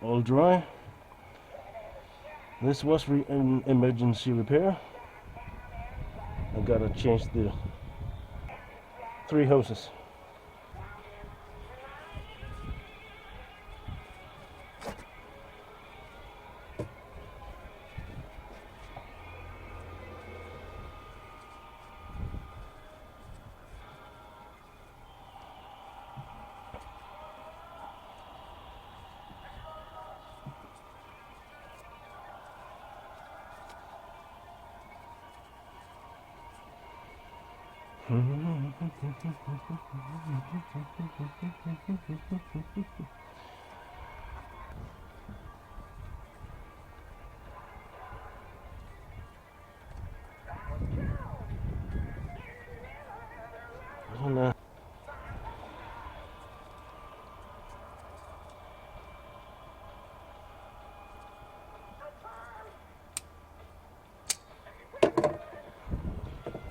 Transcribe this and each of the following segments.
all dry. This was an emergency repair. I gotta change the 3 hoses.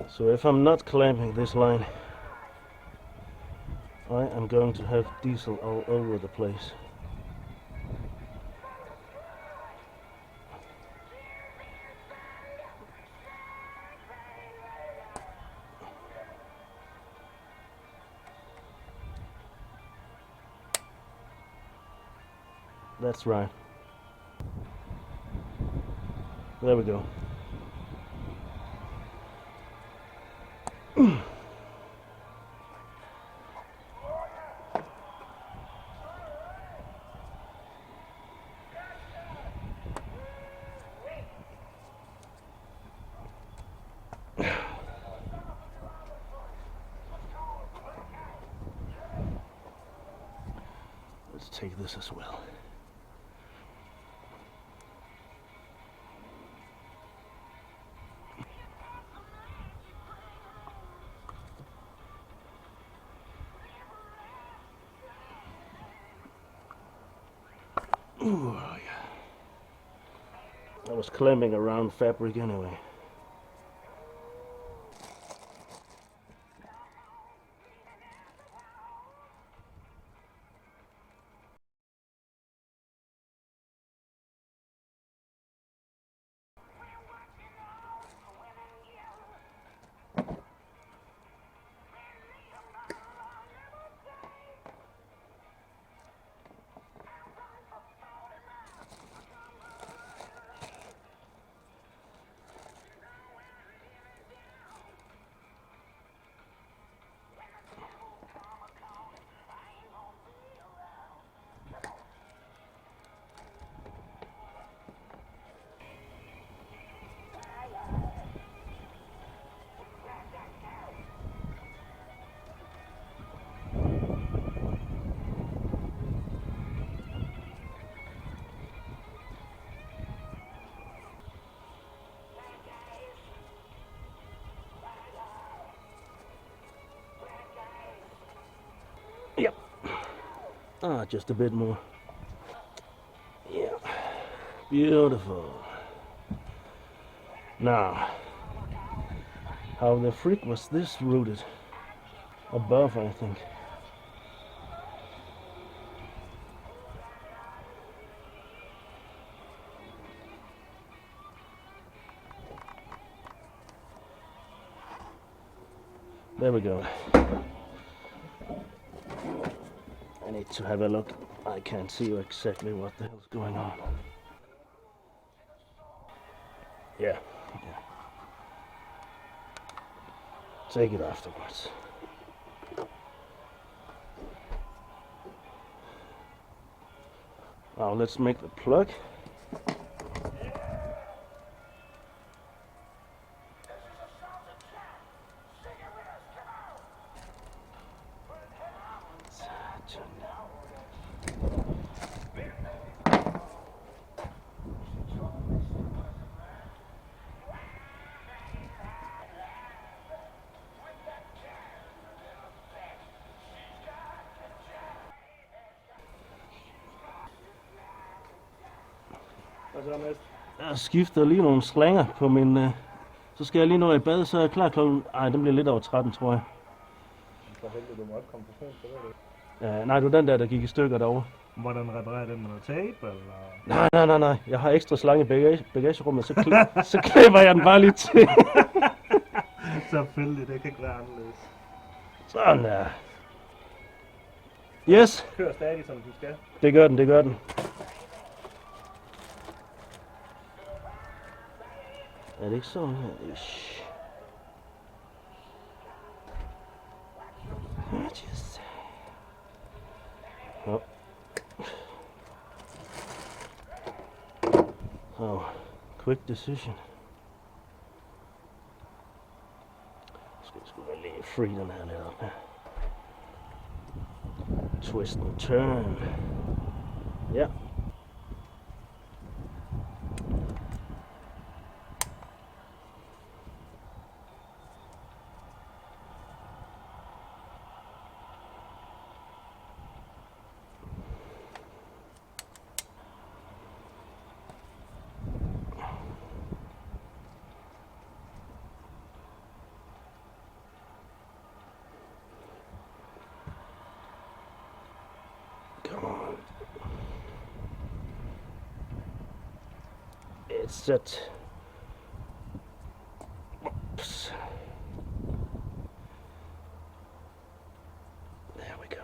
So if I'm not clamping this line, I am going to have diesel all over the place. That's right. There we go. Let's take this as well. Ooh, yeah. I was clamping around fabric anyway. Yep. Just a bit more. Yeah. Beautiful. Now, how the freak was this routed? Above, I think. There we go. I need to have a look. I can't see exactly what the hell's going on. Yeah. Take it afterwards. Now let's make the plug. Jeg skifter lige nogle slanger på min... så skal jeg lige nå i bad, så er jeg klar klokken... Ej, den bliver lidt over 13, tror jeg. For helvede, du må ikke komme for sent, så ved du. Nej, det var den der gik i stykker derovre. Hvordan reparerer det med noget tape, eller? Nej. Jeg har ekstra slange i bagagerummet, så klipper jeg den bare lige til. Selvfølgelig, det kan ikke være anderledes. Sådan der. Yes, Kører stadig, som du skal. det gør den. Er det ikke sådan her? Ish. Just... Oh. Oh, quick decision. Skal være lige free den her lidt op her. Twist and turn. Ja. Come on. It's set. Oops. There we go.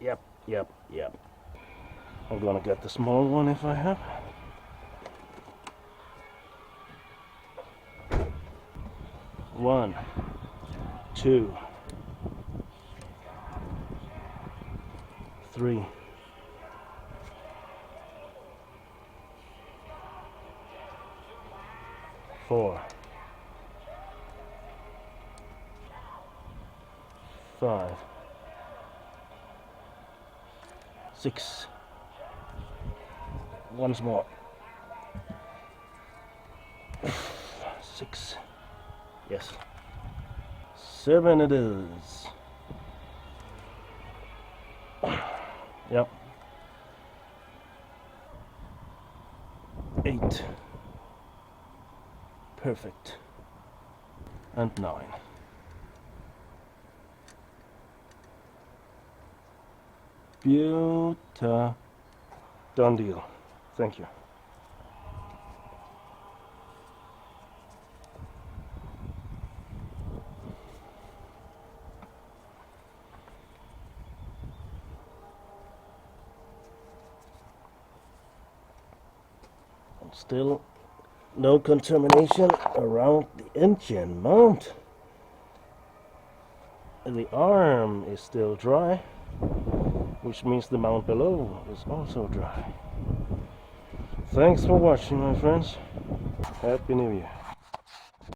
Yep. I'm gonna get the small one if I have. One, two, three, four, five, six. Once more. 6. Yes. 7 it is. Yep. 8. Perfect. And 9. Beautiful. Done deal. Thank you. And still no contamination around the engine mount. The arm is still dry, which means the mount below is also dry. Thanks for watching, my friends. Happy New Year.